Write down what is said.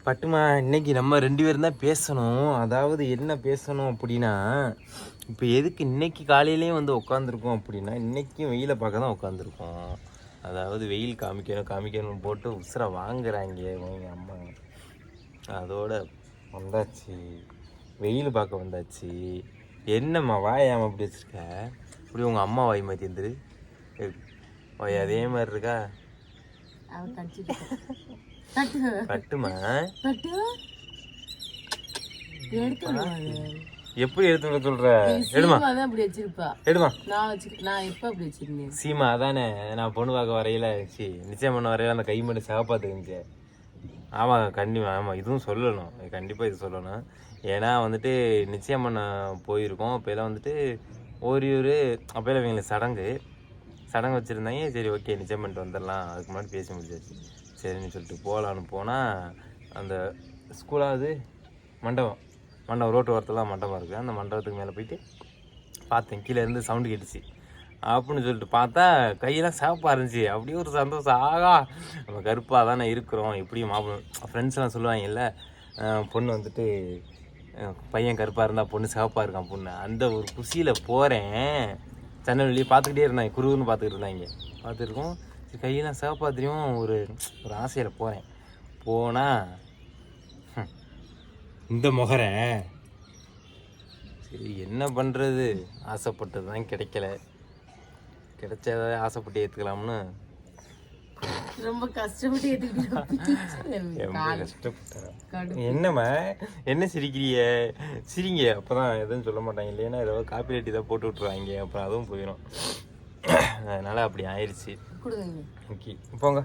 பட்டுமா, இன்னைக்கு நம்ம 2 பேரும் தான் பேசணும். அதாவது என்ன பேசணும் அப்படின்னா, இப்போ எதுக்கு இன்னைக்கு காலையிலேயும் வந்து உட்காந்துருக்கோம் அப்படின்னா, இன்னைக்கும் வெயிலை பார்க்க தான் உட்காந்துருக்கோம். அதாவது வெயில் காமிக்கணும் போட்டு உசுரை வாங்குறாங்க எங்கள் அம்மா. அதோட வந்தாச்சு, வெயில் பார்க்க வந்தாச்சு. என்னம்மா வாயாம அப்படி வச்சுருக்க? இப்படி உங்கள் அம்மா வாய் மாற்றி இருந்துரு வாய் அதே மாதிரி இருக்கா? கட்டுமா, எப்படி எடுத்து விட சொல்ற? எடுமா எடுமா. சீமா அதானே நான் பொண்ணு பார்க்க வரையில நிச்சயம் பண்ண வரையில அந்த கை மட்டும் சிவப்பாத்து இருந்துச்சு. ஆமாம் கண்டிப்பா, ஆமாம் இதுவும் சொல்லணும், கண்டிப்பாக இது சொல்லணும். ஏன்னா வந்துட்டு நிச்சயம் பண்ண போயிருக்கோம். அப்போலாம் வந்துட்டு ஓரியூர் அப்போலாம் இவங்களுக்கு சடங்கு வச்சுருந்தாங்க. சரி ஓகே நிச்சயம் பண்ணிட்டு வந்துடலாம், அதுக்கு முன்னாடி பேசி முடிச்சாச்சு. சரின்னு சொல்லிட்டு போகலான்னு போனால் அந்த ஸ்கூலாவது மண்டபம் ரோட்டு ஓரத்தில் தான் மண்டபம் இருக்குது. அந்த மண்டபத்துக்கு மேலே போயிட்டு பார்த்தேன், கீழே இருந்து சவுண்டு கேட்டுச்சு அப்படின்னு சொல்லிட்டு பார்த்தா கையெல்லாம் சிவப்பாக இருந்துச்சு. அப்படியே ஒரு சந்தோஷம், ஆகா நம்ம கருப்பாக தானே இருக்கிறோம். எப்படியும் மாப்பிள்ளை ஃப்ரெண்ட்ஸ்லாம் சொல்லுவாங்கல்ல, பொண்ணு வந்துட்டு பையன் கருப்பாக இருந்தால் பொண்ணு சிவப்பாக இருக்கான் பொண்ணு. அந்த ஒரு குஷியில் போகிறேன். ஜன்னல் வெளியே பார்த்துக்கிட்டே இருந்தாங்க, குருன்னு பார்த்துக்கிட்டு இருந்தாங்க. பார்த்துருக்கோம், கையெல்லாம் சிவப்பாக தெரியும். ஒரு ஆசையில் போகிறேன். போனால் இந்த முகரை சரி என்ன பண்ணுறது, ஆசைப்பட்டது தான் கிடைக்கல. கிடைச்சதை ஆசைப்பட்டு ஏற்றுக்கலாம்னு ரொம்ப கஷ்டப்பட்டு என்னம்மா என்ன சிரிங்க அப்போதான் எதுவும் சொல்ல மாட்டாங்க. இல்லைன்னா ஏதாவது காப்பி ரைட்டி தான் போட்டு விட்ருவாங்க, அப்புறம் அதுவும் போயிடும். அதனால் அப்படி ஆயிடுச்சு. ஓகே போங்க.